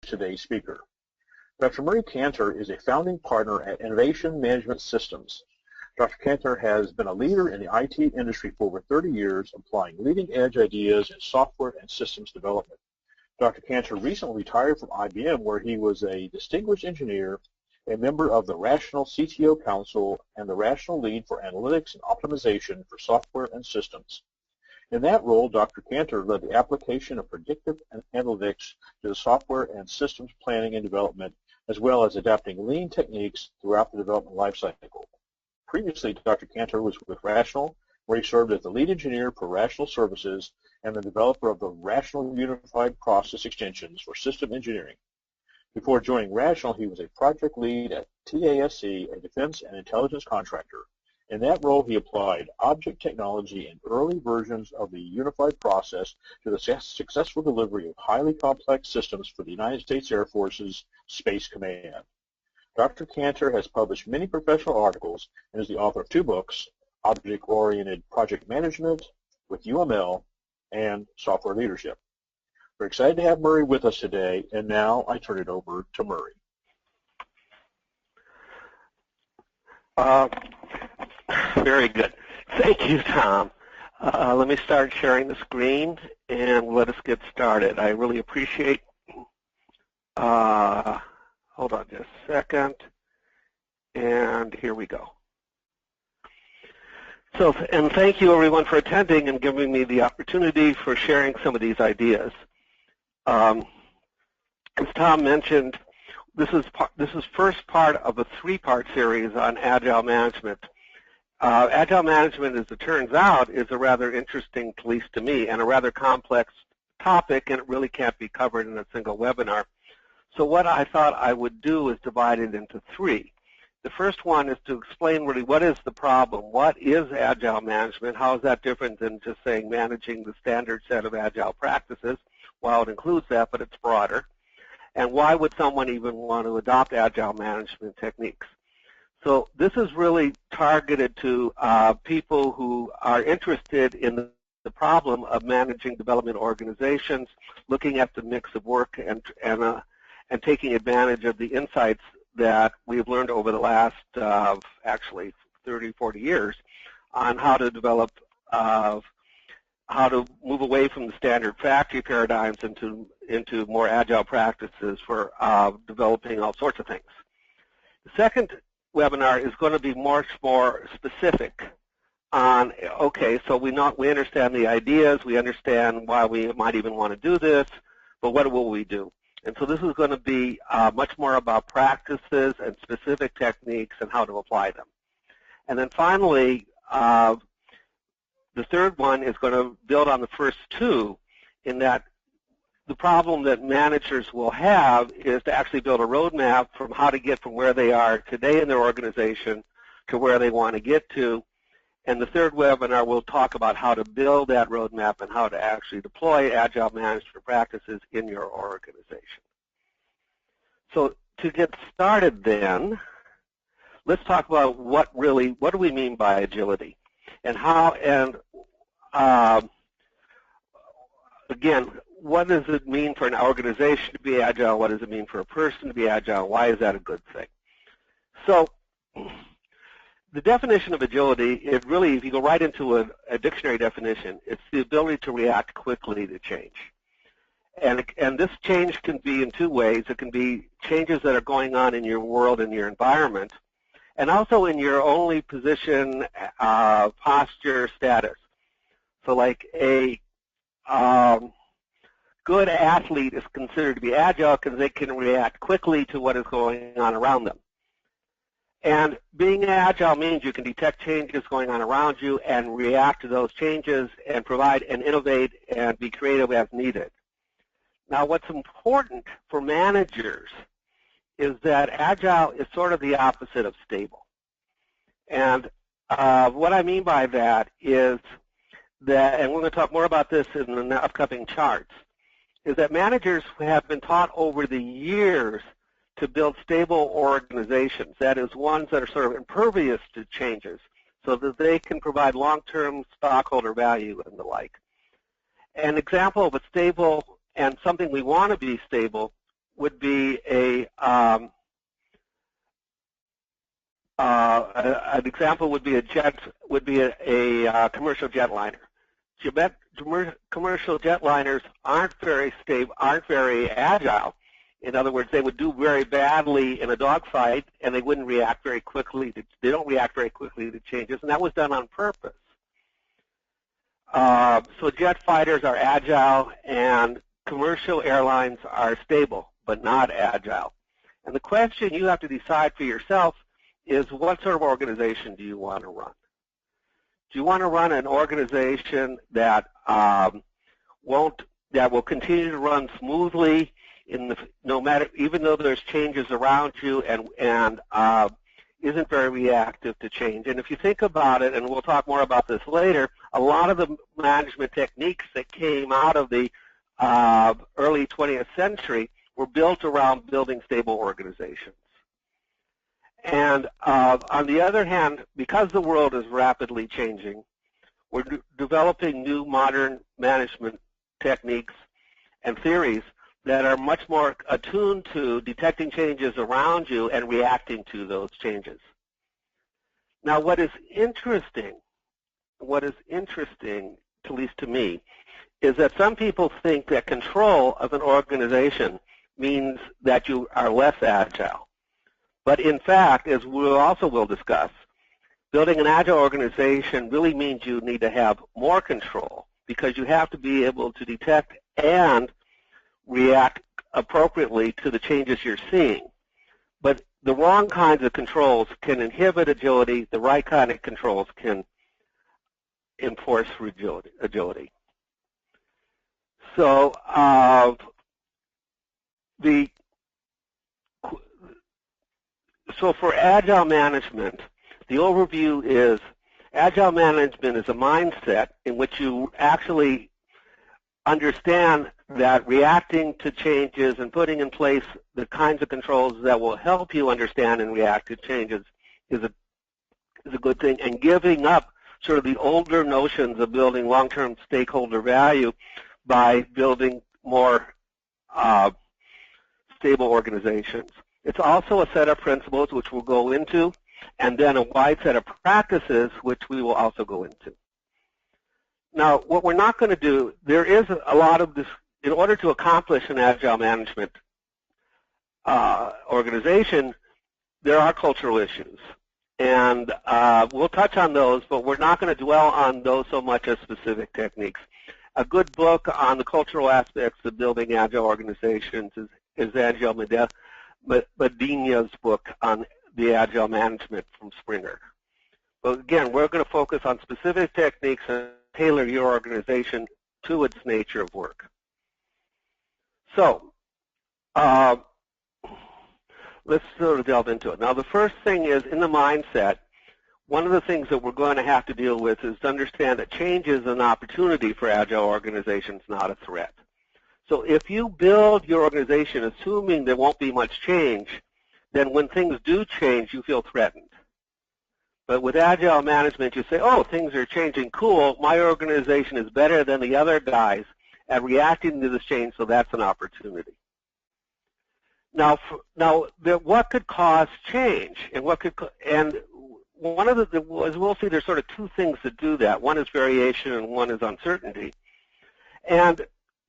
today's speaker. Dr. Murray Cantor is a founding partner at Innovation Management Systems. Dr. Cantor has been a leader in the IT industry for over 30 years, applying leading-edge ideas in software and systems development. Dr. Cantor recently retired from IBM, where he was a distinguished engineer, a member of the Rational CTO Council, and the Rational Lead for Analytics and Optimization for Software and Systems. In that role, Dr. Cantor led the application of predictive analytics to the software and systems planning and development, as well as adapting lean techniques throughout the development lifecycle. Previously, Dr. Cantor was with Rational, where he served as the lead engineer for Rational Services and the developer of the Rational Unified Process Extensions for System Engineering. Before joining Rational, he was a project lead at TASC, a defense and intelligence contractor. In that role, he applied object technology and early versions of the unified process to the successful delivery of highly complex systems for the United States Air Force's Space Command. Dr. Cantor has published many professional articles and is the author of 2 books, Object-Oriented Project Management with UML and Software Leadership. We're excited to have Murray with us today, and now I turn it over to Murray. Very good. Thank you, Tom. Let me start sharing the screen and let us get started. I really appreciate hold on just a second, and here we go. So, and thank you everyone for attending and giving me the opportunity for sharing some of these ideas. As Tom mentioned, this is first part of a 3-part series on Agile management. Agile management, as it turns out, is a rather interesting, at least to me, and a rather complex topic, and it really can't be covered in a single webinar. So what I thought I would do is divide it into 3. The first one is to explain really what is the problem, what is Agile management, how is that different than just saying managing the standard set of Agile practices, while it includes that, but it's broader, and why would someone even want to adopt Agile management techniques. So this is really targeted to people who are interested in the problem of managing development organizations, looking at the mix of work and taking advantage of the insights that we've learned over the last actually 30, 40 years on how to develop, how to move away from the standard factory paradigms into more agile practices for developing all sorts of things. The second webinar is going to be much more specific on, okay, so we understand the ideas, we understand why we might even want to do this, but what will we do? And so this is going to be much more about practices and specific techniques and how to apply them. And then finally, the third one is going to build on the first 2 in that the problem that managers will have is to actually build a roadmap from how to get from where they are today in their organization to where they want to get to. And the third webinar will talk about how to build that roadmap and how to actually deploy Agile management practices in your organization. So to get started then, let's talk about what do we mean by agility and how, and again, what does it mean for an organization to be agile? What does it mean for a person to be agile? Why is that a good thing? So the definition of agility, it really, if you go right into a dictionary definition, it's the ability to react quickly to change. And this change can be in 2 ways. It can be changes that are going on in your world and your environment, and also in your only position, posture, status. So like a good athlete is considered to be agile because they can react quickly to what is going on around them. And being agile means you can detect changes going on around you and react to those changes and provide and innovate and be creative as needed. Now what's important for managers is that agile is sort of the opposite of stable. And what I mean by that is that, and we're going to talk more about this in the upcoming charts, is that managers have been taught over the years to build stable organizations, that is, ones that are sort of impervious to changes so that they can provide long-term stockholder value and the like. An example of a stable and something we want to be stable would be an example would be a commercial jetliner. Commercial jetliners aren't very stable, aren't very agile. In other words, they would do very badly in a dogfight, and they wouldn't react very quickly. They don't react very quickly to changes, and that was done on purpose. So jet fighters are agile, and commercial airlines are stable, but not agile. And the question you have to decide for yourself is, what sort of organization do you want to run? Do you want to run an organization that will continue to run smoothly even though there's changes around you, and isn't very reactive to change? And if you think about it, and we'll talk more about this later, a lot of the management techniques that came out of the early 20th century were built around building stable organizations. And on the other hand, because the world is rapidly changing, we're developing new modern management techniques and theories that are much more attuned to detecting changes around you and reacting to those changes. Now, what is interesting, at least to me, is that some people think that control of an organization means that you are less agile. But in fact, as we also will discuss, building an agile organization really means you need to have more control, because you have to be able to detect and react appropriately to the changes you're seeing. But the wrong kinds of controls can inhibit agility. The right kind of controls can enforce agility. So for agile management, the overview is agile management is a mindset in which you actually understand that reacting to changes and putting in place the kinds of controls that will help you understand and react to changes is a good thing, and giving up sort of the older notions of building long-term stakeholder value by building more stable organizations. It's also a set of principles, which we'll go into, and then a wide set of practices, which we will also go into. Now, what we're not going to do, there is a lot of this, in order to accomplish an agile management organization, there are cultural issues. And we'll touch on those, but we're not going to dwell on those so much as specific techniques. A good book on the cultural aspects of building agile organizations is Angel Medina's book on the agile management from Springer. But again, we're going to focus on specific techniques and tailor your organization to its nature of work. So let's sort of delve into it. Now, the first thing is, in the mindset, one of the things that we're going to have to deal with is to understand that change is an opportunity for agile organizations, not a threat. So if you build your organization assuming there won't be much change, then when things do change, you feel threatened. But with agile management, you say, oh, things are changing, cool, my organization is better than the other guys at reacting to this change, so that's an opportunity. Now, what could cause change? And one of the, as we'll see, there's sort of two things that do that. One is variation and one is uncertainty. And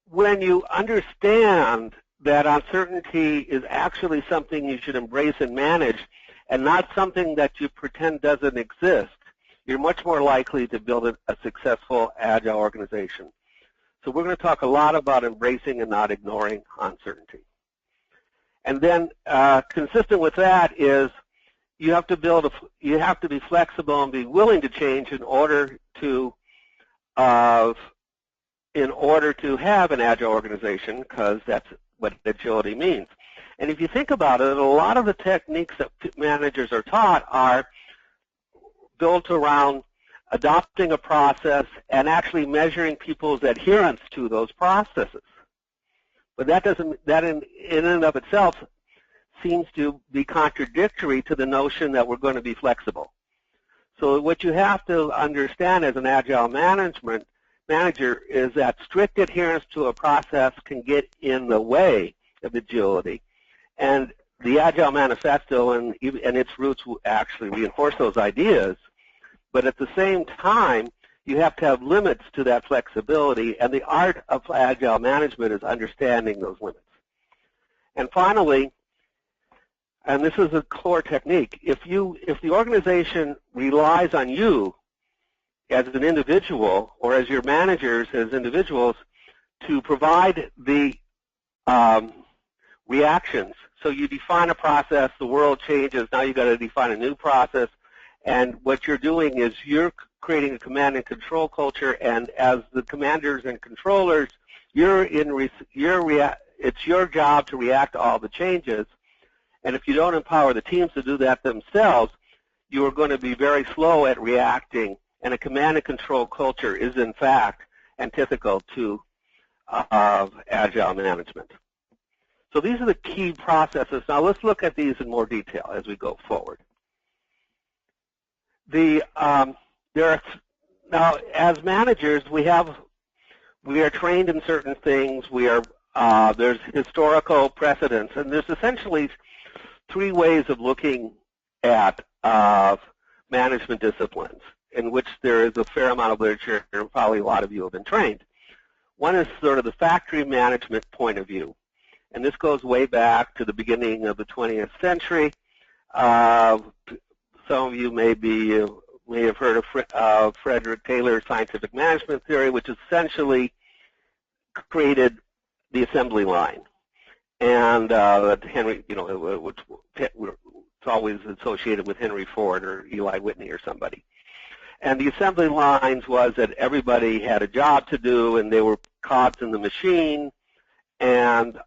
when you understand that uncertainty is actually something you should embrace and manage, and not something that you pretend doesn't exist, you're much more likely to build a successful agile organization. So we're going to talk a lot about embracing and not ignoring uncertainty. And then consistent with that is you have to be flexible and be willing to change in order to have an agile organization, because that's what agility means. And if you think about it, a lot of the techniques that managers are taught are built around adopting a process and actually measuring people's adherence to those processes. But that in and of itself seems to be contradictory to the notion that we're going to be flexible. So what you have to understand as an agile manager is that strict adherence to a process can get in the way of agility. And the Agile Manifesto and its roots will actually reinforce those ideas, but at the same time, you have to have limits to that flexibility, and the art of Agile management is understanding those limits. And finally, and this is a core technique, if the organization relies on you as an individual or as your managers as individuals to provide the reactions, so you define a process, the world changes, now you've got to define a new process, and what you're doing is you're creating a command and control culture, and as the commanders and controllers, it's your job to react to all the changes. And if you don't empower the teams to do that themselves, you are going to be very slow at reacting, and a command and control culture is, in fact, antithetical to Agile management. So these are the key processes. Now let's look at these in more detail as we go forward. Now, as managers, we are trained in certain things. There's historical precedents, and there's essentially three ways of looking at management disciplines, in which there is a fair amount of literature, and probably a lot of you have been trained. One is sort of the factory management point of view, and this goes way back to the beginning of the 20th century. Some of you may have heard of Frederick Taylor's scientific management theory, which essentially created the assembly line. And Henry, it's always associated with Henry Ford or Eli Whitney or somebody. And the assembly lines was that everybody had a job to do, and they were cogs in the machine, and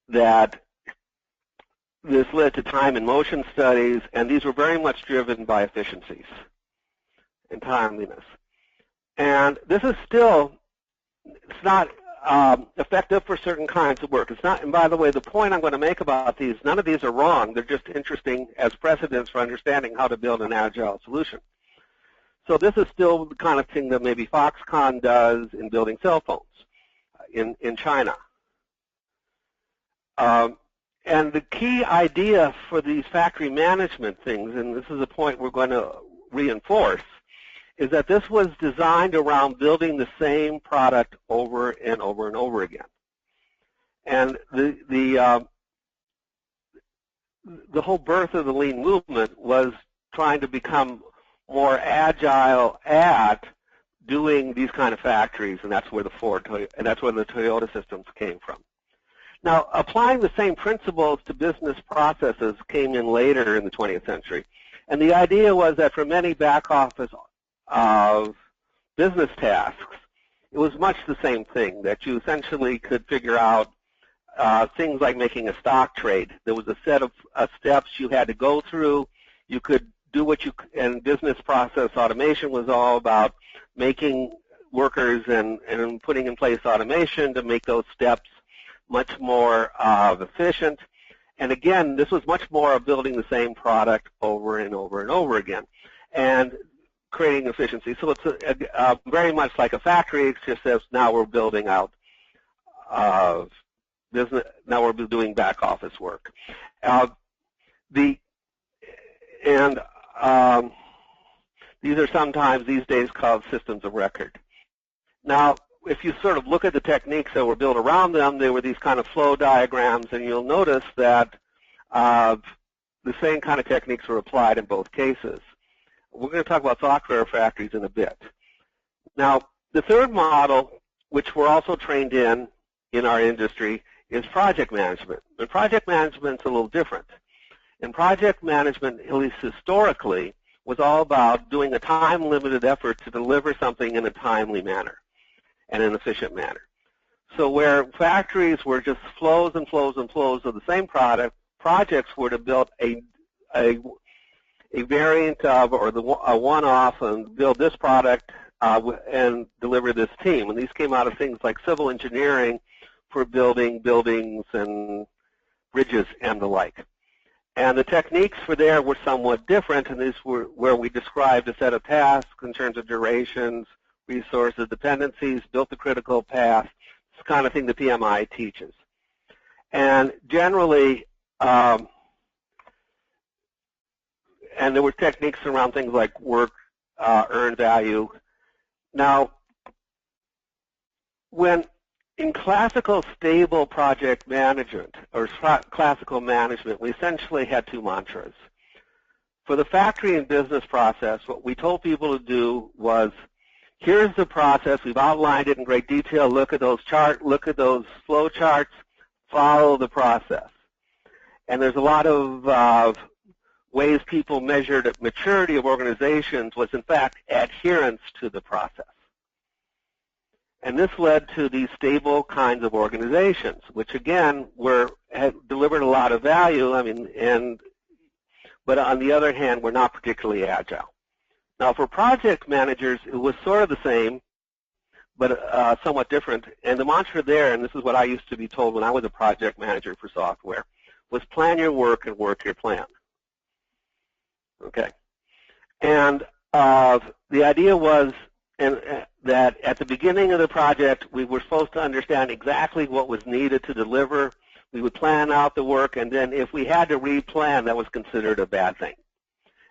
that this led to time and motion studies, and these were very much driven by efficiencies and timeliness. And this is still, it's not effective for certain kinds of work. It's not, and by the way, the point I'm going to make about these, none of these are wrong. They're just interesting as precedents for understanding how to build an Agile solution. So this is still the kind of thing that maybe Foxconn does in building cell phones in China. And the key idea for these factory management things, and this is a point we're going to reinforce, is that this was designed around building the same product over and over and over again. And the whole birth of the lean movement was trying to become more agile at doing these kind of factories, and that's where the Toyota systems came from. Now, applying the same principles to business processes came in later in the 20th century. And the idea was that for many back office business tasks, it was much the same thing, that you essentially could figure out things like making a stock trade. There was a set of steps you had to go through. You could do and business process automation was all about making workers and putting in place automation to make those steps much more efficient. And again, this was much more of building the same product over and over and over again and creating efficiency. So it's very much like a factory. It just says now we're building out business. Now we're doing back office work. These are sometimes these days called systems of record. Now, if you sort of look at the techniques that were built around them, they were these kind of flow diagrams, and you'll notice that the same kind of techniques were applied in both cases. We're going to talk about software factories in a bit. Now, the third model, which we're also trained in our industry, is project management. And project management's a little different. And project management, at least historically, was all about doing a time-limited effort to deliver something in a timely manner and an efficient manner. So where factories were just flows and flows and flows of the same product, projects were to build a variant of or a one-off and build this product and deliver this team. And these came out of things like civil engineering for building buildings and bridges and the like. And the techniques for there were somewhat different, and these were where we described a set of tasks in terms of durations, resources, dependencies, built the critical path, the kind of thing the PMI teaches. And generally, and there were techniques around things like work, earned value. Now, when in classical stable project management, or classical management, we essentially had two mantras. For the factory and business process, what we told people to do was, here's the process, we've outlined it in great detail, look at those flow charts, follow the process. And there's a lot of ways people measured maturity of organizations was in fact adherence to the process. And this led to these stable kinds of organizations, which again had delivered a lot of value. But on the other hand, were not particularly agile. Now, for project managers, it was sort of the same, but somewhat different. And the mantra there, and this is what I used to be told when I was a project manager for software, was plan your work and work your plan. Okay. And the idea was that at the beginning of the project, we were supposed to understand exactly what was needed to deliver. We would plan out the work, and then if we had to replan, that was considered a bad thing.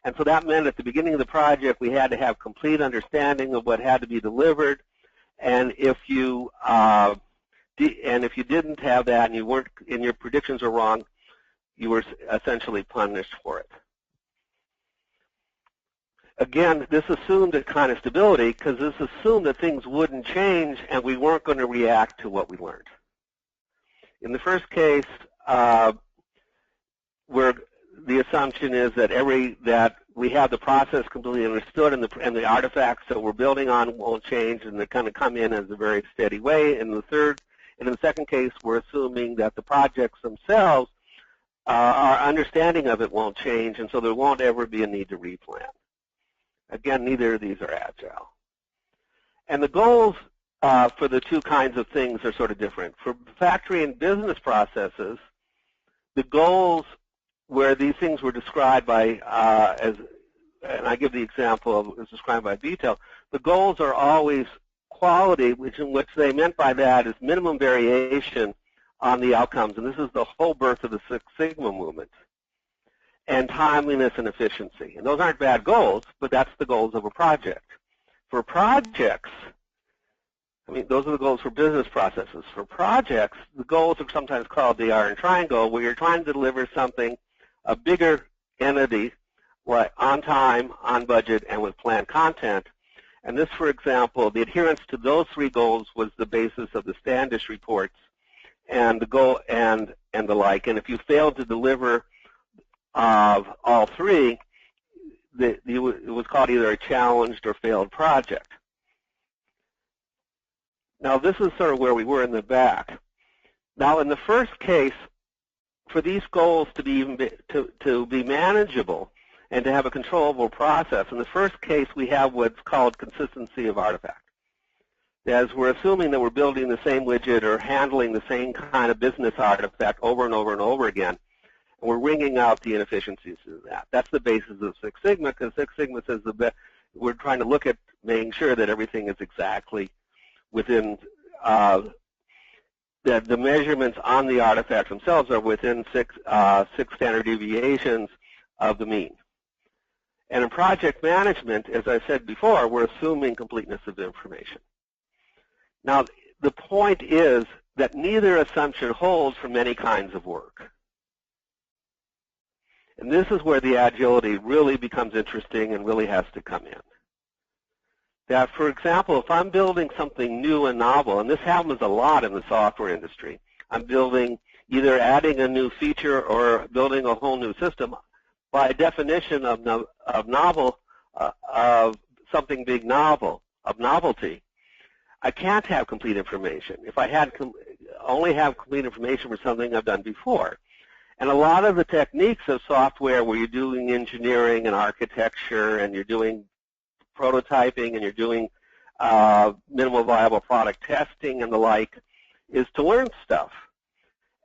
And so that meant at the beginning of the project, we had to have complete understanding of what had to be delivered. And if you didn't have that, and your predictions were wrong, you were essentially punished for it. Again, this assumed a kind of stability because this assumed that things wouldn't change and we weren't going to react to what we learned. In the first case, where the assumption is that we have the process completely understood and the artifacts that we're building on won't change and they kind of come in as a very steady way. In the second case, we're assuming that the projects themselves, our understanding of it won't change, and so there won't ever be a need to replan. Again, neither of these are agile. And the goals for the two kinds of things are sort of different. For factory and business processes, the goals where these things were described by, and I give the example of it's described by detail, the goals are always quality, which they meant by that is minimum variation on the outcomes. And this is the whole birth of the Six Sigma movement. And timeliness and efficiency. And those aren't bad goals, but that's the goals of a project. For projects, those are the goals for business processes. For projects, the goals are sometimes called the iron triangle, where you're trying to deliver something, a bigger entity, on time, on budget, and with planned content. And this, for example, the adherence to those three goals was the basis of the Standish reports and the goal and the like. And if you failed to deliver of all three, it was called either a challenged or failed project. Now, this is sort of where we were in the back. Now, in the first case, for these goals to be manageable and to have a controllable process, in the first case, we have what's called consistency of artifact. As we're assuming that we're building the same widget or handling the same kind of business artifact over and over and over again, and we're wringing out the inefficiencies of that. That's the basis of Six Sigma, because Six Sigma says we're trying to look at making sure that everything is exactly within, that the measurements on the artifacts themselves are within six standard deviations of the mean. And in project management, as I said before, we're assuming completeness of information. Now, the point is that neither assumption holds for many kinds of work. And this is where the agility really becomes interesting and really has to come in. That, for example, if I'm building something new and novel, and this happens a lot in the software industry, I'm building, either adding a new feature or building a whole new system, by definition of something big novel, of novelty, I can't have complete information. If I only have complete information for something I've done before. And a lot of the techniques of software where you're doing engineering and architecture and you're doing prototyping and you're doing minimal viable product testing and the like is to learn stuff.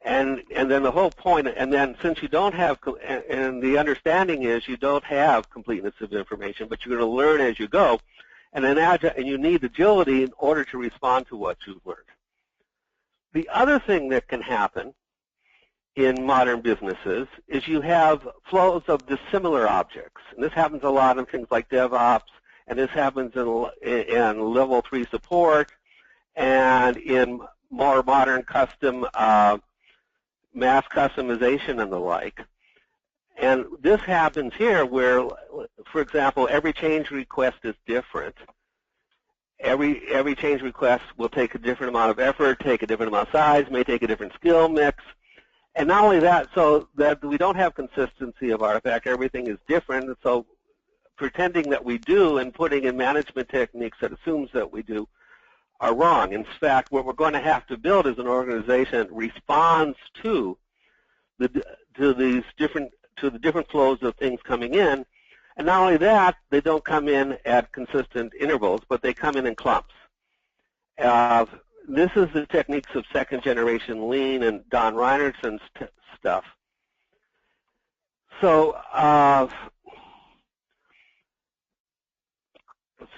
And then the whole point, and then since you don't have, and the understanding is you don't have completeness of information, but you're going to learn as you go, and then and you need agility in order to respond to what you've learned. The other thing that can happen in modern businesses is you have flows of dissimilar objects. And this happens a lot in things like DevOps, and this happens in level 3 support, and in more modern custom mass customization and the like. And this happens here where, for example, every change request is different. Every change request will take a different amount of effort, take a different amount of size, may take a different skill mix. And not only that, so that we don't have consistency of artifact, everything is different. And so pretending that we do and putting in management techniques that assumes that we do are wrong. In fact, what we're going to have to build is an organization that responds to the different flows of things coming in. And not only that, they don't come in at consistent intervals, but they come in clumps. This is the techniques of second-generation lean and Don Reinertson's stuff. So,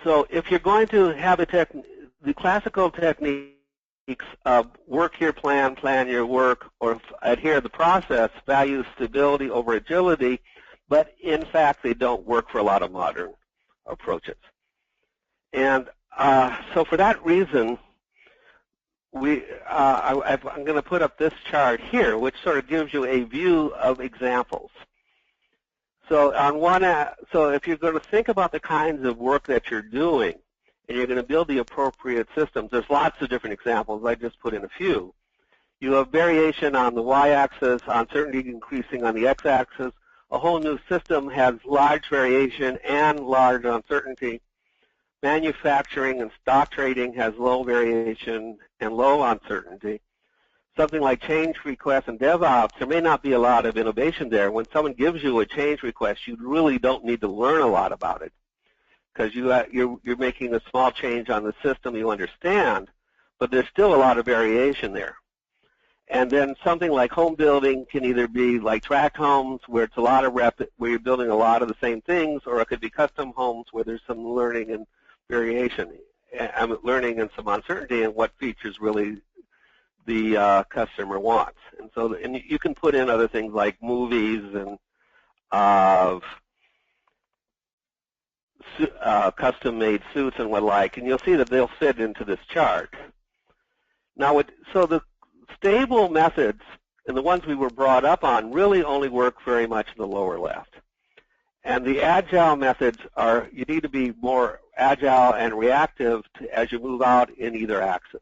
so if you're going to have the classical techniques of work your plan, plan your work, or adhere to the process, value stability over agility, but in fact they don't work for a lot of modern approaches. And so for that reason, I'm going to put up this chart here, which sort of gives you a view of examples. So so if you're going to think about the kinds of work that you're doing, and you're going to build the appropriate systems, there's lots of different examples. I just put in a few. You have variation on the y-axis, uncertainty increasing on the x-axis. A whole new system has large variation and large uncertainty. Manufacturing and stock trading has low variation and low uncertainty. Something like change requests and DevOps, there may not be a lot of innovation there. When someone gives you a change request, you really don't need to learn a lot about it because you're making a small change on the system you understand, but there's still a lot of variation there. And then something like home building can either be like tract homes where it's a lot of where you're building a lot of the same things, or it could be custom homes where there's some learning and variation, learning and some uncertainty in what features really the customer wants. And so, and you can put in other things like movies and custom-made suits and what like, and you'll see that they'll fit into this chart. Now, so the stable methods and the ones we were brought up on really only work very much in the lower left. And the agile methods are, you need to be more agile and reactive as you move out in either axis.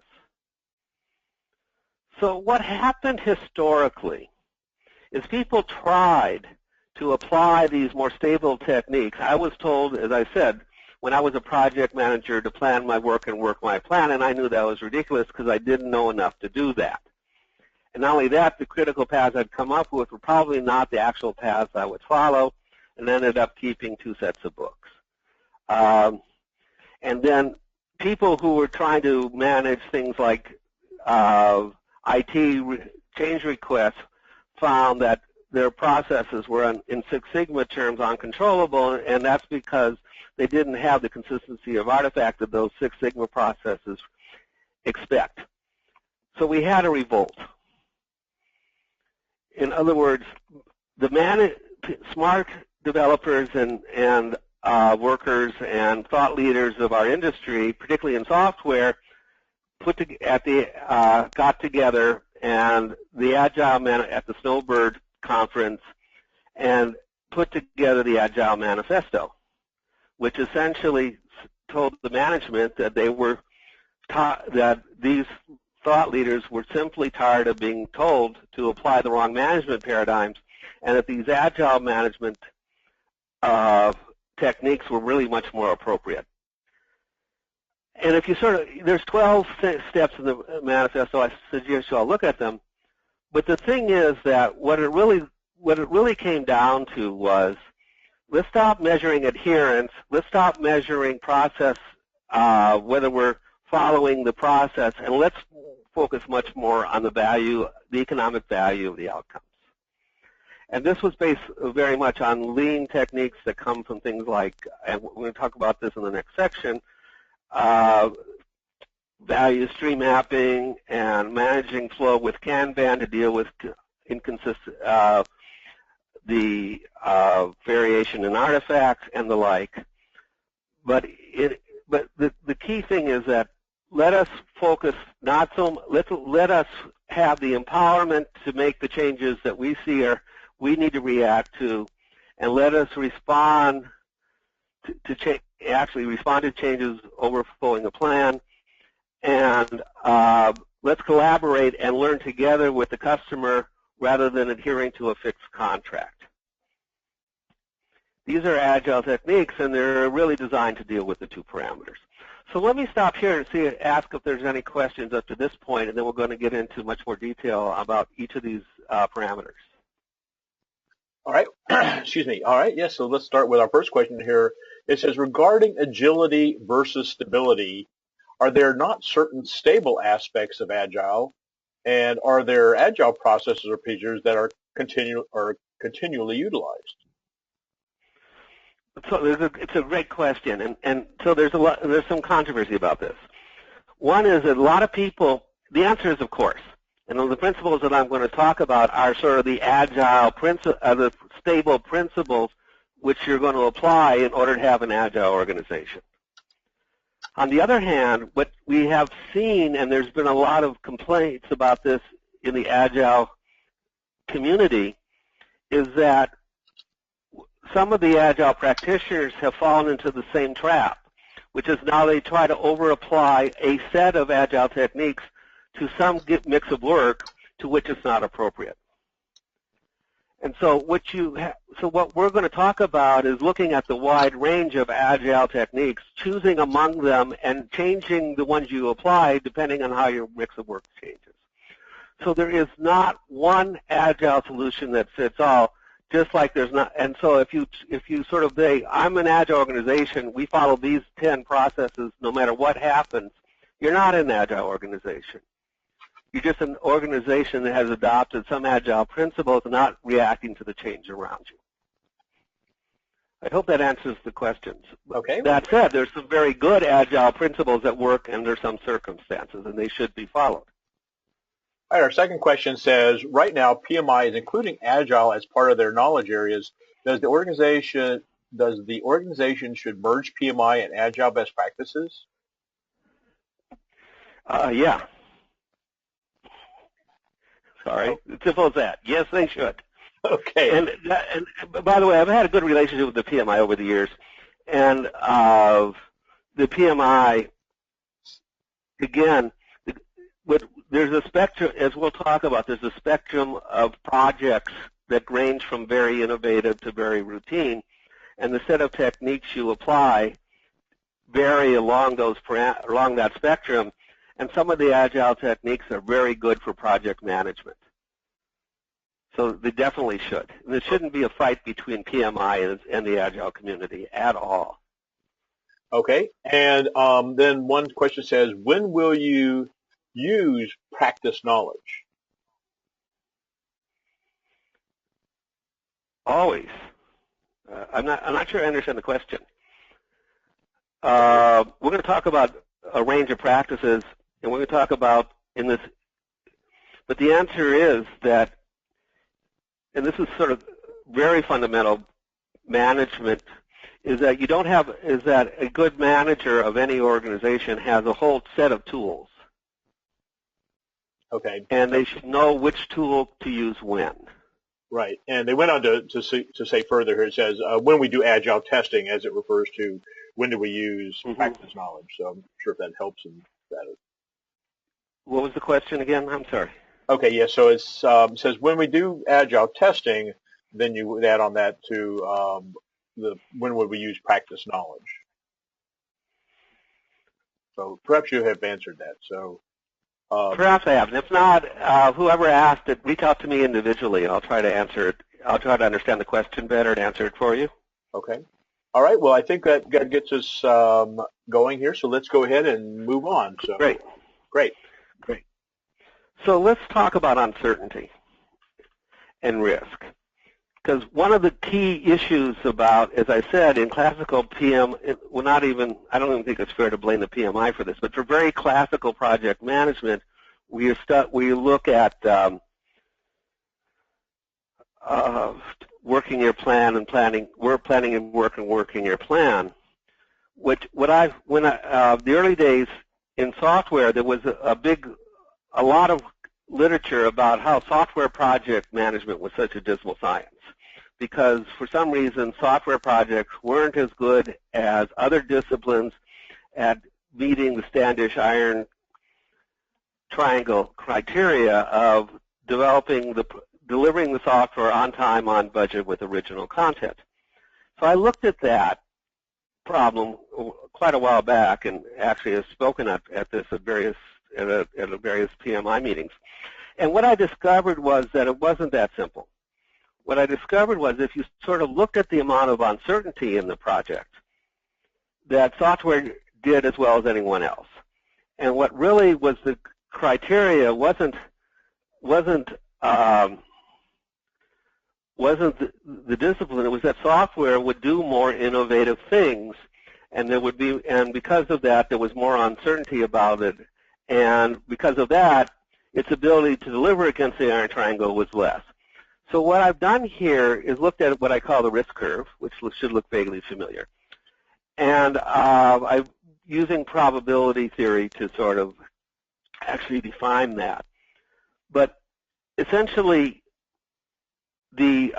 So what happened historically is people tried to apply these more stable techniques. I was told, as I said, when I was a project manager to plan my work and work my plan, and I knew that was ridiculous because I didn't know enough to do that. And not only that, the critical paths I'd come up with were probably not the actual paths I would follow, and ended up keeping 2 sets of books. And then people who were trying to manage things like IT change requests found that their processes were in Six Sigma terms uncontrollable, and that's because they didn't have the consistency of artifact that those Six Sigma processes expect. So we had a revolt. In other words, the smart developers and workers and thought leaders of our industry, particularly in software, got together and the Agile at the Snowbird conference and put together the Agile Manifesto, which essentially told the management that they were that these thought leaders were simply tired of being told to apply the wrong management paradigms, and that these Agile management techniques were really much more appropriate. And if you there's 12 steps in the manifesto. I suggest you all look at them. But the thing is that what it really came down to was, let's stop measuring adherence. Let's stop measuring process, whether we're following the process, and let's focus much more on the value, the economic value of the outcomes. And this was based very much on lean techniques that come from things like, and we're going to talk about this in the next section, value stream mapping and managing flow with Kanban to deal with inconsistent variation in artifacts and the like. But the key thing is that let us focus not so let us have the empowerment to make the changes that we see we need to react to, and let us respond actually respond to changes overflowing a plan, and let's collaborate and learn together with the customer rather than adhering to a fixed contract. These are Agile techniques, and they're really designed to deal with the two parameters. So let me stop here and ask if there's any questions up to this point, and then we're going to get into much more detail about each of these parameters. All right. Excuse me. All right. Yes. So let's start with our first question here. It says, regarding agility versus stability, are there not certain stable aspects of Agile, and are there Agile processes or procedures that are continually utilized? So it's a great question, and so there's some controversy about this. One is that a lot of people, the answer is of course, and the principles that I'm going to talk about are sort of the Agile the stable principles which you're going to apply in order to have an Agile organization. On the other hand, what we have seen, and there's been a lot of complaints about this in the Agile community, is that some of the Agile practitioners have fallen into the same trap, which is now they try to over-apply a set of Agile techniques to some mix of work to which it's not appropriate. And so what we're going to talk about is looking at the wide range of Agile techniques, choosing among them and changing the ones you apply depending on how your mix of work changes. So there is not one Agile solution that fits all, just like there's not. And so if you sort of say, I'm an Agile organization, we follow these 10 processes no matter what happens, you're not an Agile organization. You're just an organization that has adopted some Agile principles and not reacting to the change around you. I hope that answers the questions. Okay. That said, there's some very good Agile principles that work under some circumstances, and they should be followed. All right, our second question says, right now PMI is including Agile as part of their knowledge areas. Does the organization should merge PMI and Agile best practices? Yeah. Sorry, it's simple as that. Yes, they should. Okay. And by the way, I've had a good relationship with the PMI over the years, and the PMI, again, there's a spectrum, as we'll talk about, there's a spectrum of projects that range from very innovative to very routine, and the set of techniques you apply vary along that spectrum, and some of the Agile techniques are very good for project management. So they definitely should. And there shouldn't be a fight between PMI and the Agile community at all. Okay. And then one question says, when will you use practice knowledge? Always. I'm not sure I understand the question. We're going to talk about a range of practices, and we're going to talk about in this, but the answer is that, and this is sort of very fundamental management, is that a good manager of any organization has a whole set of tools. Okay. And they should know which tool to use when. Right. And they went on to say further here, it says, when we do Agile testing, as it refers to when do we use practice knowledge. So I'm sure if that helps in that. What was the question again? I'm sorry. Okay, yeah, so it says when we do Agile testing, then you would add on that to when would we use practice knowledge. So perhaps you have answered that. So perhaps I have. If not, whoever asked it, reach out to me individually. I'll try to answer it. I'll try to understand the question better and answer it for you. Okay. All right. Well, I think that gets us going here. So let's go ahead and move on. So Great. So let's talk about uncertainty and risk. Because one of the key issues about, as I said, in classical PM, I don't even think it's fair to blame the PMI for this, but for very classical project management, we look at working your plan and planning, planning and work and working your plan. The early days in software, there was a lot of literature about how software project management was such a dismal science, because for some reason software projects weren't as good as other disciplines at meeting the Standish iron triangle criteria of delivering the software on time, on budget, with original content. So I looked at that problem quite a while back, and actually have spoken at this at various PMI meetings. And what I discovered was that it wasn't that simple. What I discovered was if you sort of looked at the amount of uncertainty in the project, that software did as well as anyone else. And what really was the criteria wasn't the discipline. It was that software would do more innovative things, and because of that, there was more uncertainty about it. And because of that, its ability to deliver against the iron triangle was less. So what I've done here is looked at what I call the risk curve, which should look vaguely familiar. And I'm using probability theory to sort of actually define that. But essentially, the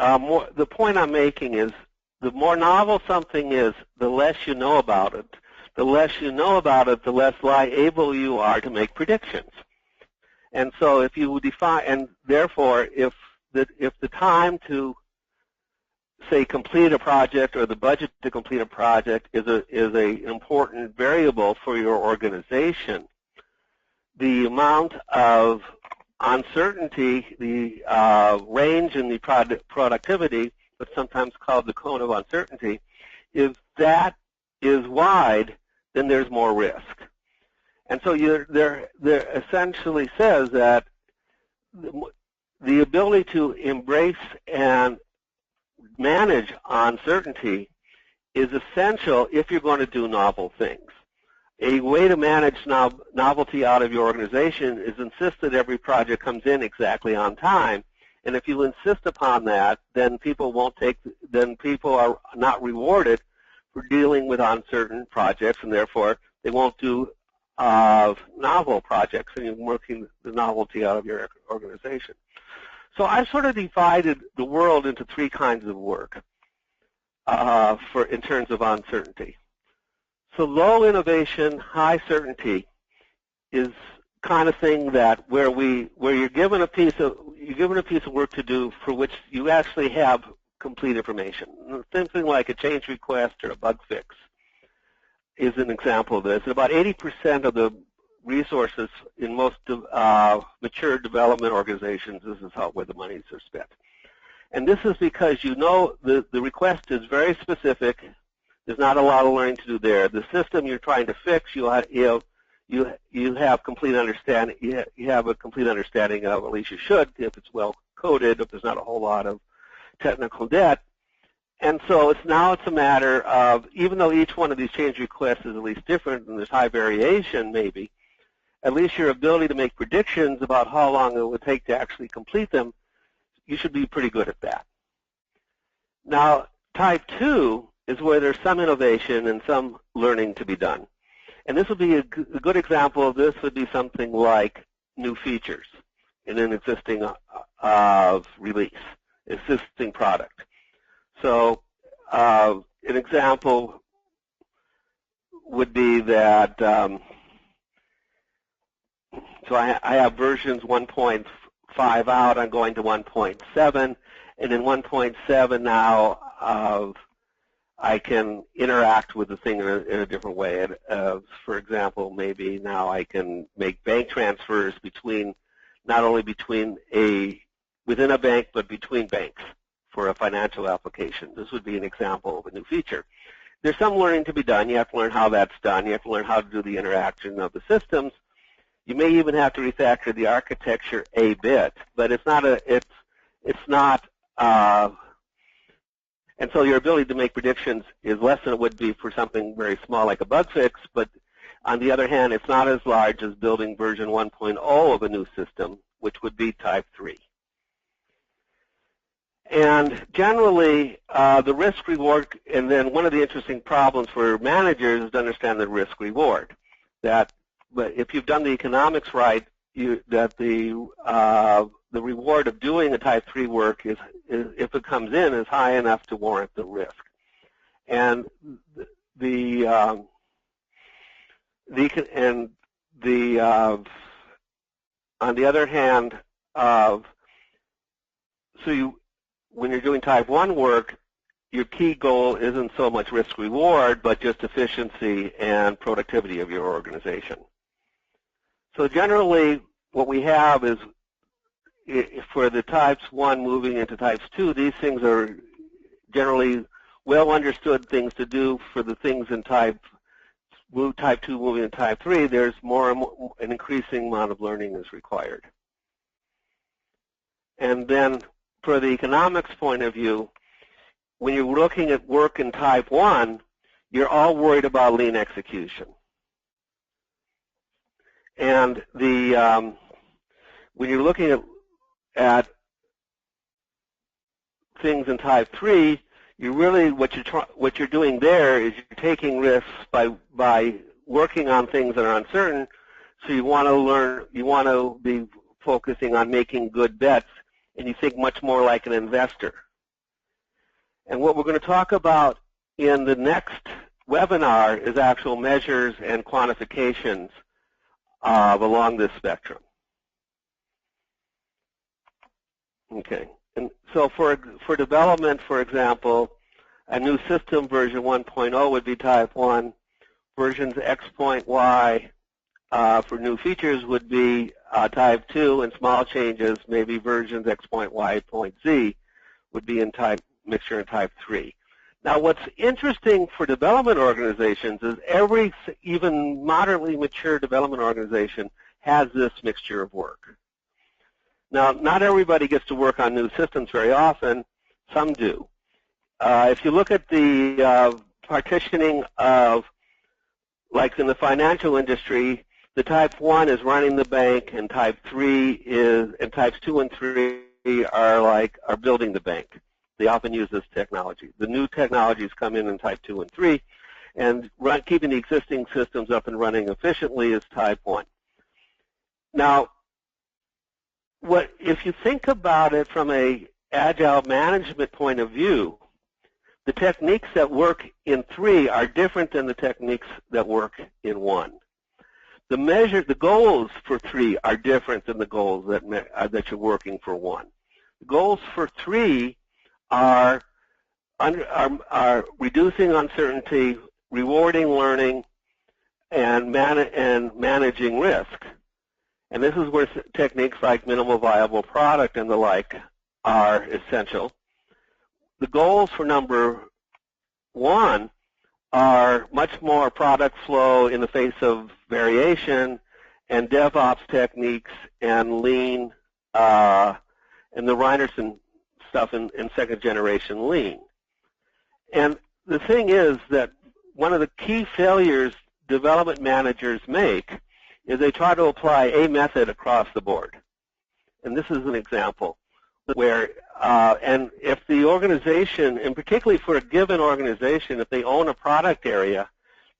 point I'm making is the more novel something is, the less you know about it. The less you know about it, the less able you are to make predictions. And so if you define, and therefore if the time to, say, complete a project or the budget to complete a project is an important variable for your organization, the amount of uncertainty, the range in the productivity, what's sometimes called the cone of uncertainty, if that is wide, then there's more risk. And so there essentially says that the ability to embrace and manage uncertainty is essential if you're going to do novel things. A way to manage novelty out of your organization is insist that every project comes in exactly on time. And if you insist upon that, then people are not rewarded for dealing with uncertain projects, and therefore they won't do novel projects, and you're working the novelty out of your organization. So I've sort of divided the world into three kinds of work in terms of uncertainty. So low innovation, high certainty is kind of thing that where you're given a piece of work to do for which you actually have complete information. Something like a change request or a bug fix is an example of this. And about 80% of the resources in most mature development organizations, this is where the monies are spent. And this is because you know the request is very specific. There's not a lot of learning to do there. The system you're trying to fix, you have complete understanding. You have a complete understanding of, at least you should, if it's well coded, if there's not a whole lot of technical debt. And so it's a matter of, even though each one of these change requests is at least different and there's high variation maybe, at least your ability to make predictions about how long it would take to actually complete them, you should be pretty good at that. Now, type 2 is where there's some innovation and some learning to be done. And this would be a good example of this would be something like new features in an existing release, existing product. So an example would be that, so I have versions 1.5 out, I'm going to 1.7, and in 1.7 now I can interact with the thing in a different way. For example, maybe now I can make bank transfers not only within a bank, but between banks for a financial application. This would be an example of a new feature. There's some learning to be done. You have to learn how that's done. You have to learn how to do the interaction of the systems. You may even have to refactor the architecture a bit, but it's not And so your ability to make predictions is less than it would be for something very small like a bug fix, but on the other hand, it's not as large as building version 1.0 of a new system, which would be type 3. And generally, the risk-reward, and then one of the interesting problems for managers is to understand the risk-reward. But if you've done the economics right, that the reward of doing a type 3 work is, if it comes in, is high enough to warrant the risk. And on the other hand, when you're doing type 1 work, your key goal isn't so much risk-reward, but just efficiency and productivity of your organization. So generally, what we have is, for the types 1 moving into types 2, these things are generally well understood things to do. For the things in type 2 moving into type 3, there's an increasing amount of learning is required. And then for the economics point of view, when you're looking at work in type 1, you're all worried about lean execution. And when you're looking at things in type 3, you really what you're doing there is you're taking risks by working on things that are uncertain. So you want to learn, you want to be focusing on making good bets, and you think much more like an investor. And what we're going to talk about in the next webinar is actual measures and quantifications along this spectrum. Okay, and so for development, for example, a new system version 1.0 would be type 1. Versions X point Y for new features would be type 2, and small changes, maybe versions X point Y point Z, would be in mixture in type 3. Now, what's interesting for development organizations is every even moderately mature development organization has this mixture of work. Now, not everybody gets to work on new systems very often. Some do. If you look at the partitioning of, like in the financial industry, the type 1 is running the bank, and type 3 is, and types 2 and 3 are building the bank. They often use this technology. The new technologies come in type 2 and 3, and keeping the existing systems up and running efficiently is type 1. Now, if you think about it from a agile management point of view, the techniques that work in 3 are different than the techniques that work in 1. The goals for 3 are different than the goals that you're working for 1. The goals for 3 are reducing uncertainty, rewarding learning, and managing risk. And this is where techniques like minimal viable product and the like are essential. The goals for number 1 are much more product flow in the face of variation, and DevOps techniques, and lean, and the Reinerson stuff in second generation lean. And the thing is that one of the key failures development managers make is they try to apply a method across the board. And this is an example where, and if the organization, and particularly for a given organization, if they own a product area,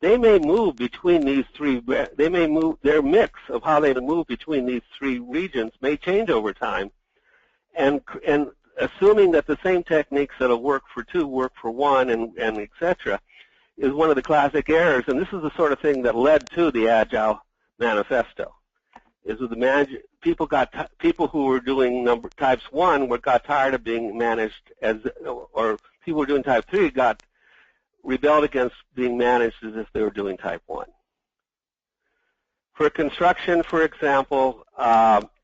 they may move between these 3, they may move, their mix of how they move between these 3 regions may change over time. And assuming that the same techniques that'll work for 2 work for 1, and et cetera, is one of the classic errors. And this is the sort of thing that led to the Agile Manifesto. Is with the people who were doing types 1 got tired of being managed or people who were doing type 3 rebelled against being managed as if they were doing type 1. For construction, for example,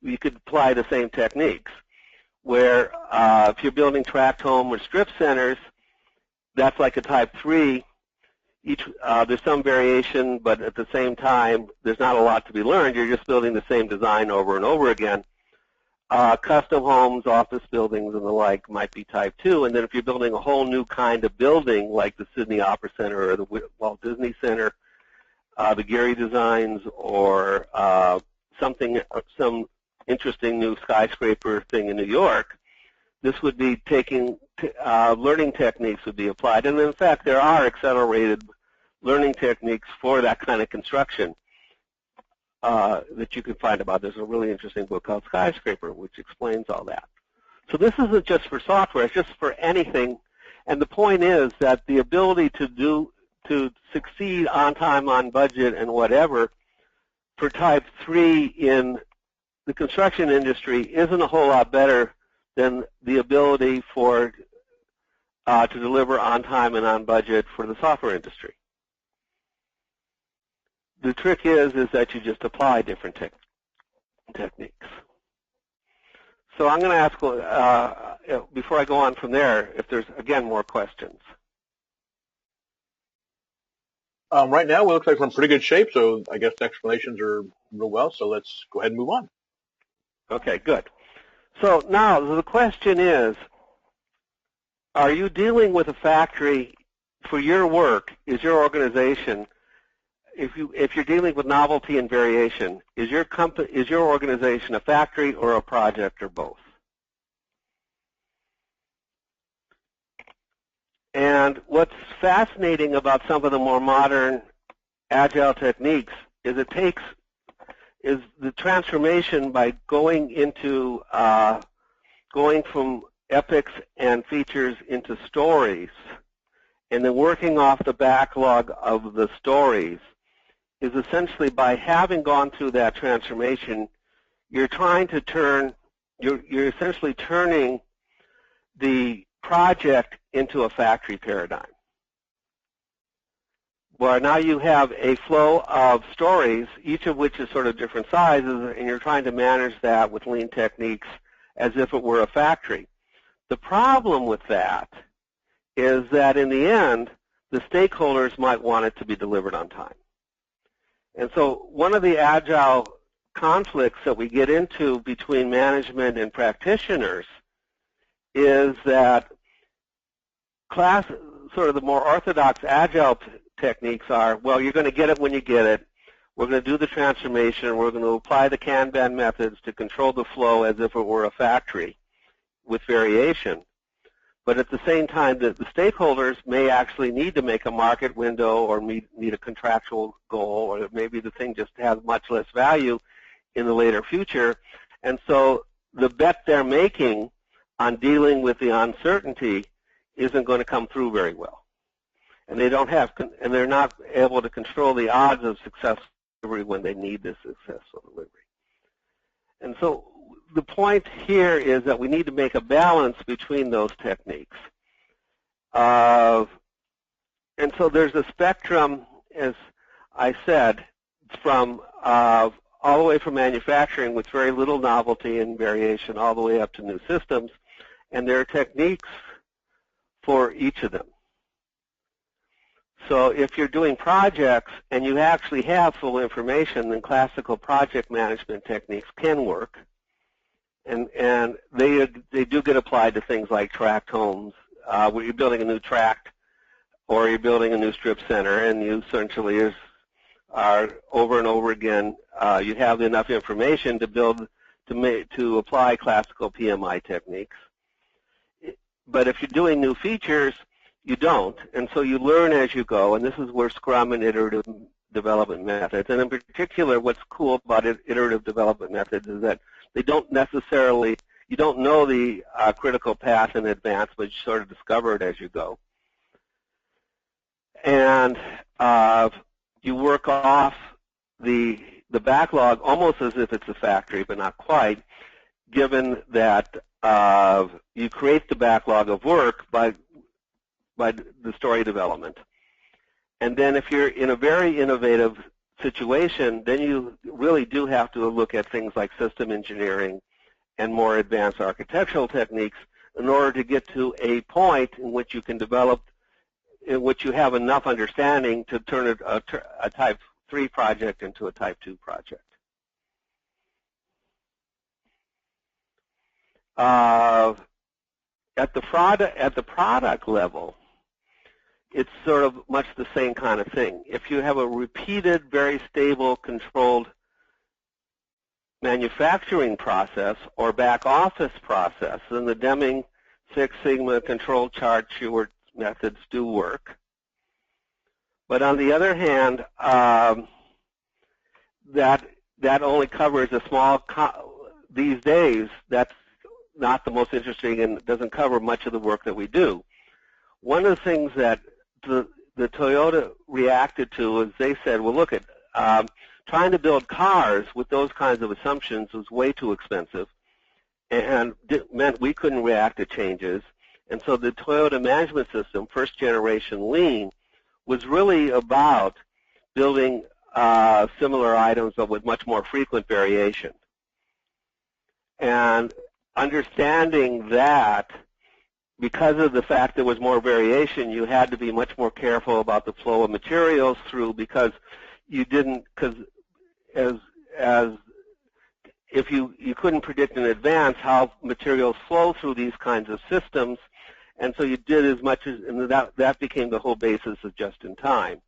you could apply the same techniques, where if you're building tract home or strip centers, that's like a type 3. There's some variation, but at the same time, there's not a lot to be learned. You're just building the same design over and over again. custom homes, office buildings, and the like might be type 2. And then if you're building a whole new kind of building, like the Sydney Opera Center or the Walt Disney Center, the Gehry Designs, or some interesting new skyscraper thing in New York, this would be taking learning techniques would be applied. And in fact, there are accelerated learning techniques for that kind of construction that you can find about. There's a really interesting book called Skyscraper, which explains all that. So this isn't just for software, it's just for anything. And the point is that the ability to succeed on time, on budget, and whatever for type 3 in the construction industry isn't a whole lot better than the ability for to deliver on time and on budget for the software industry. The trick is that you just apply different techniques. So I'm going to ask, before I go on from there, if there's, again, more questions. Right now, we look like we're in pretty good shape, so I guess the explanations are real well, so let's go ahead and move on. Okay, good. So now the question is, are you dealing with a factory for your work? Is your organization, if you're dealing with novelty and variation, is your organization a factory or a project or both? And what's fascinating about some of the more modern Agile techniques is the transformation by going from epics and features into stories, and then working off the backlog of the stories, is essentially, by having gone through that transformation, you're essentially turning the project into a factory paradigm, where now you have a flow of stories, each of which is sort of different sizes, and you're trying to manage that with lean techniques as if it were a factory. The problem with that is that in the end, the stakeholders might want it to be delivered on time. And so one of the Agile conflicts that we get into between management and practitioners is that sort of the more orthodox Agile techniques are, well, you're going to get it when you get it. We're going to do the transformation. We're going to apply the Kanban methods to control the flow as if it were a factory with variation. But at the same time, the stakeholders may actually need to make a market window or need a contractual goal, or maybe the thing just has much less value in the later future. And so the bet they're making on dealing with the uncertainty isn't going to come through very well. And they're not able to control the odds of successful delivery when they need this successful delivery. And so the point here is that we need to make a balance between those techniques. And so there's a spectrum, as I said, from all the way from manufacturing with very little novelty and variation all the way up to new systems. And there are techniques for each of them. So if you're doing projects and you actually have full information, then classical project management techniques can work. And they do get applied to things like tract homes, where you're building a new tract or you're building a new strip center, and you essentially are over and over again, you have enough information to apply classical PMI techniques. But if you're doing new features, you don't, and so you learn as you go, and this is where Scrum and iterative development methods, and in particular what's cool about iterative development methods is that they don't necessarily, you don't know the critical path in advance, but you sort of discover it as you go. And you work off the backlog almost as if it's a factory, but not quite, given that you create the backlog of work by the story development. And then if you're in a very innovative situation, then you really do have to look at things like system engineering and more advanced architectural techniques in order to get to a point in which you can develop, in which you have enough understanding to turn a Type 3 project into a Type 2 project. At the product level, it's sort of much the same kind of thing. If you have a repeated, very stable, controlled manufacturing process or back office process, then the Deming Six Sigma control chart Schwartz methods do work. But on the other hand, that only covers a small, these days, that's not the most interesting and doesn't cover much of the work that we do. One of the things that the Toyota reacted to is they said, well, look, trying to build cars with those kinds of assumptions was way too expensive and meant we couldn't react to changes. And so the Toyota management system, first generation Lean, was really about building similar items but with much more frequent variation. And understanding that, because of the fact there was more variation, you had to be much more careful about the flow of materials through, because you didn't, because if you couldn't predict in advance how materials flow through these kinds of systems, and so you did as much as, and that became the whole basis of just-in-time.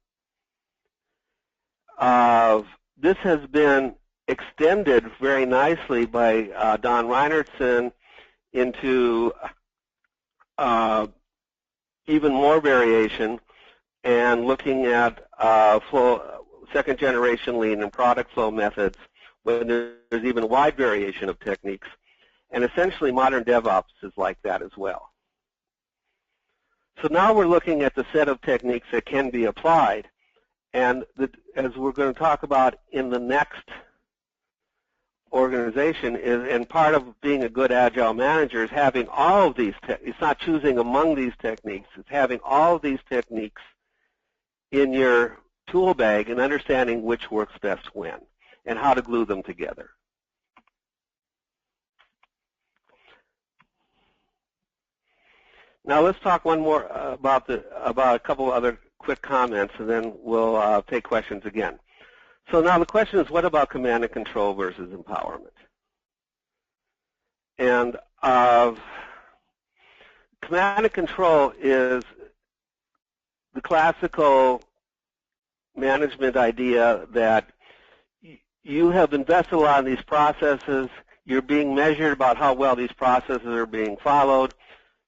This has been extended very nicely by Don Reinertsen into even more variation and looking at second-generation Lean and product flow methods when there's even wide variation of techniques. And essentially modern DevOps is like that as well. So now we're looking at the set of techniques that can be applied. And as we're going to talk about in the next organization, and part of being a good Agile manager is having all of these, it's not choosing among these techniques, it's having all of these techniques in your tool bag and understanding which works best when and how to glue them together. Now let's talk one more about a couple other quick comments, and then we'll take questions again. So now the question is, what about command and control versus empowerment? And command and control is the classical management idea that you have invested a lot in these processes, you're being measured about how well these processes are being followed,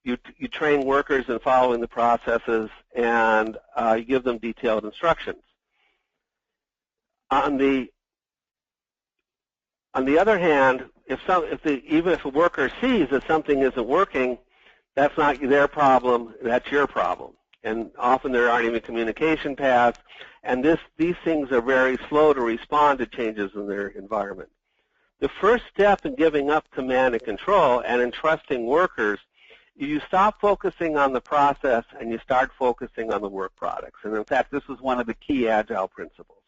you train workers in following the processes, and you give them detailed instructions. On the other hand, even if a worker sees that something isn't working, that's not their problem, that's your problem. And often there aren't even communication paths, and these things are very slow to respond to changes in their environment. The first step in giving up command and control and entrusting workers, you stop focusing on the process and you start focusing on the work products. And in fact, this is one of the key Agile principles.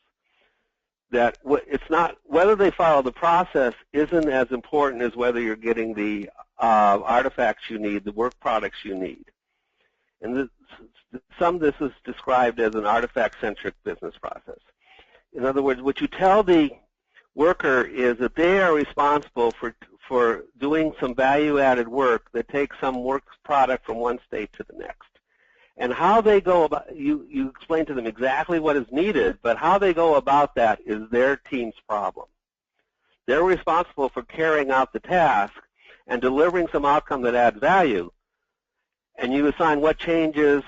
That it's not, whether they follow the process isn't as important as whether you're getting the artifacts you need, the work products you need. And some of this is described as an artifact-centric business process. In other words, what you tell the worker is that they are responsible for doing some value-added work that takes some work product from one state to the next. And how they go about, you explain to them exactly what is needed, but how they go about that is their team's problem. They're responsible for carrying out the task and delivering some outcome that adds value. And you assign what changes,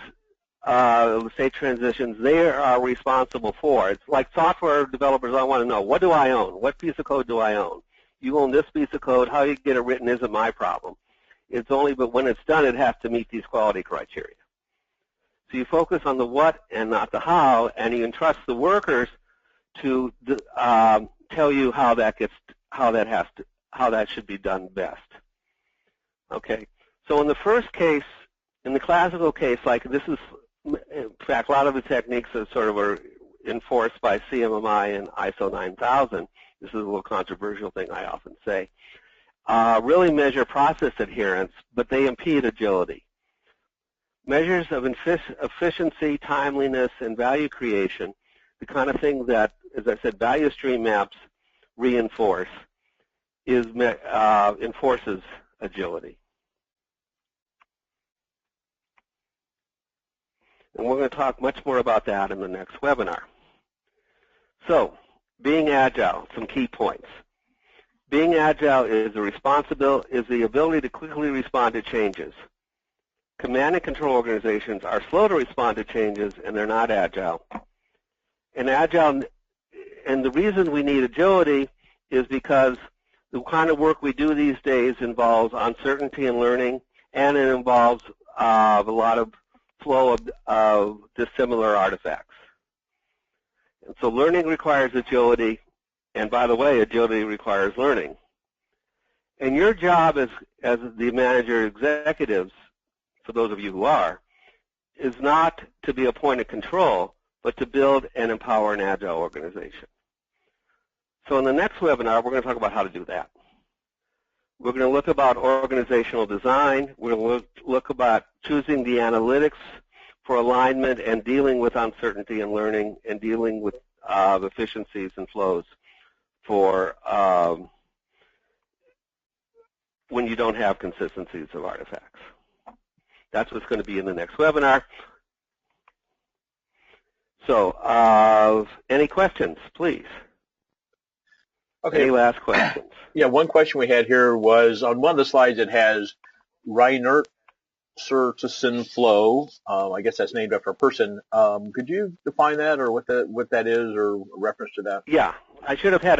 state transitions, they are responsible for. It's like software developers, I want to know, what do I own? What piece of code do I own? You own this piece of code. How you get it written isn't my problem. It's only, but when it's done, it has to meet these quality criteria. So you focus on the what and not the how, and you entrust the workers to tell you how that should be done best. Okay. So in the first case, in the classical case, like this is, in fact, a lot of the techniques that sort of are enforced by CMMI and ISO 9000. This is a little controversial thing I often say. Really measure process adherence, but they impede agility. Measures of efficiency, timeliness, and value creation, the kind of thing that, as I said, value stream maps reinforce, enforces agility. And we're going to talk much more about that in the next webinar. So, being agile, some key points. Being agile is the ability to quickly respond to changes. Command and control organizations are slow to respond to changes, and they're not agile. And the reason we need agility is because the kind of work we do these days involves uncertainty and learning, and it involves a lot of flow of dissimilar artifacts. And so learning requires agility, and by the way, agility requires learning. And your job as the manager executives, for those of you who are, is not to be a point of control, but to build and empower an agile organization. So in the next webinar, we're going to talk about how to do that. We're going to look about organizational design. We're going to look about choosing the analytics for alignment and dealing with uncertainty and learning and dealing with efficiencies and flows for when you don't have consistencies of artifacts. That's what's going to be in the next webinar. So any questions, please? Okay. Any last questions? Yeah, one question we had here was on one of the slides it has Reinertsen flow. I guess that's named after a person. Could you define that or what that is or a reference to that? Yeah, I should have had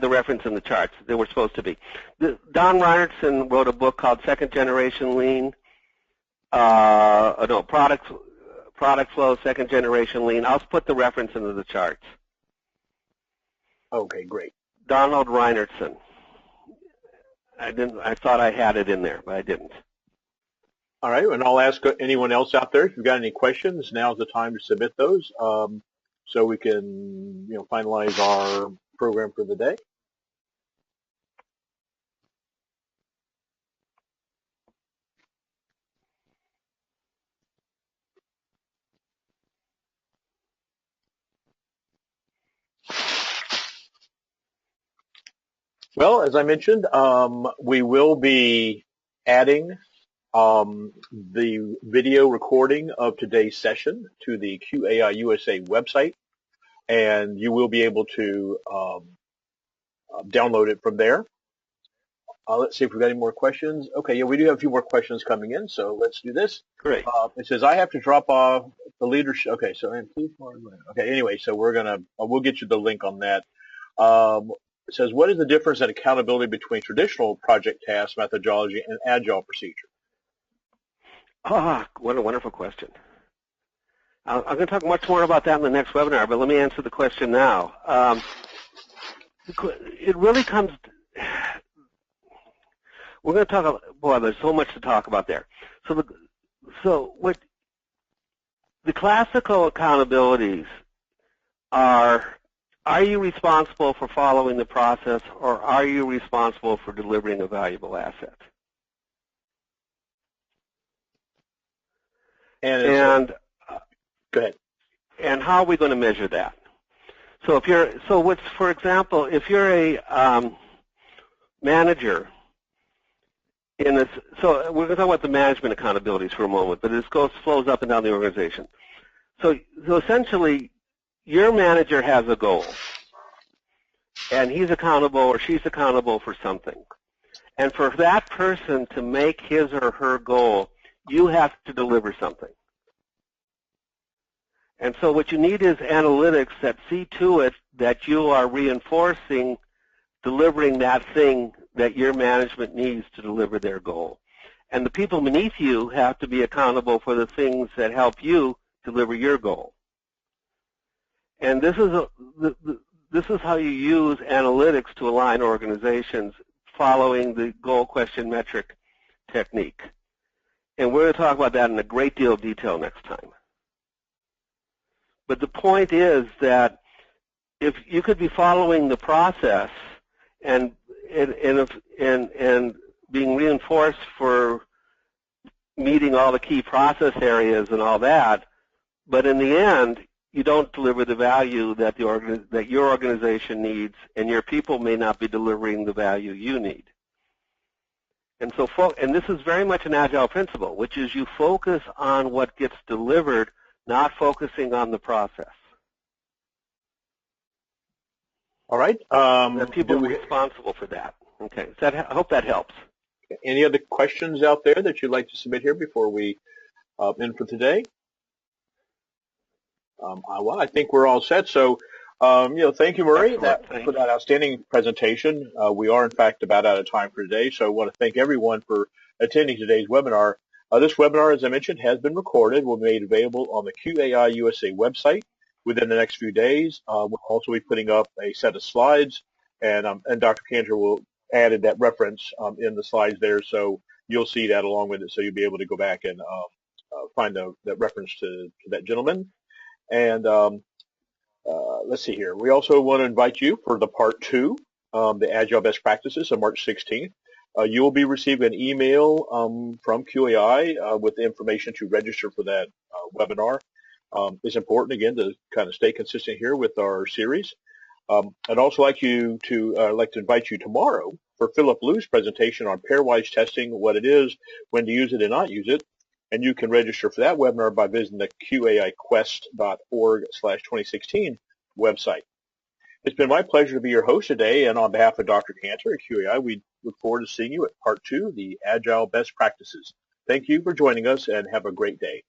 the reference in the charts. They were supposed to be. Don Reinertsen wrote a book called Second Generation Lean. Product flow, Second Generation Lean. I'll put the reference into the charts. Okay, great. Donald Reinertsen. I thought I had it in there, but I didn't. All right, and I'll ask anyone else out there if you've got any questions. Now's the time to submit those, so we can, finalize our program for the day. Well, as I mentioned, we will be adding the video recording of today's session to the QAI USA website, and you will be able to download it from there. Let's see if we've got any more questions. Okay, yeah, we do have a few more questions coming in, so let's do this. Great. It says, I have to drop off the leadership. Okay, so anyway, so we'll get you the link on that. It says, what is the difference in accountability between traditional project task methodology and agile procedure? What a wonderful question. I'm going to talk much more about that in the next webinar, but let me answer the question now. It really comes, we're going to talk about, boy, there's so much to talk about there. So what the classical accountabilities are you responsible for following the process, or are you responsible for delivering a valuable asset? And go ahead. And how are we going to measure that? So for example, if you're a manager in this, so we're going to talk about the management accountabilities for a moment, but this flows up and down the organization. So essentially, your manager has a goal, and he's accountable or she's accountable for something. And for that person to make his or her goal, you have to deliver something. And so what you need is analytics that see to it that you are reinforcing delivering that thing that your management needs to deliver their goal. And the people beneath you have to be accountable for the things that help you deliver your goal. And this is how you use analytics to align organizations following the goal question metric technique. And we're going to talk about that in a great deal of detail next time. But the point is that if you could be following the process and being reinforced for meeting all the key process areas and all that, but in the end, you don't deliver the value that your organization needs, and your people may not be delivering the value you need. And so, and this is very much an Agile principle, which is you focus on what gets delivered, not focusing on the process. All right. That people are responsible for that. Okay. I hope that helps. Any other questions out there that you'd like to submit here before we end for today? Well, I think we're all set. So, thank you, Murray, for that outstanding presentation. We are, in fact, about out of time for today. So I want to thank everyone for attending today's webinar. This webinar, as I mentioned, has been recorded. Will be made available on the QAI USA website within the next few days. We'll also be putting up a set of slides, and Dr. Cantor will added that reference in the slides there, so you'll see that along with it, so you'll be able to go back and find that reference to that gentleman. And let's see here. We also want to invite you for the part 2, the Agile Best Practices, on March 16th. You will be receiving an email from QAI with the information to register for that webinar. It's important, again, to kind of stay consistent here with our series. I'd also like to invite you tomorrow for Philip Liu's presentation on pairwise testing, what it is, when to use it and not use it. And you can register for that webinar by visiting the QAIquest.org/2016 website. It's been my pleasure to be your host today, and on behalf of Dr. Cantor at QAI, we look forward to seeing you at part 2, the Agile Best Practices. Thank you for joining us, and have a great day.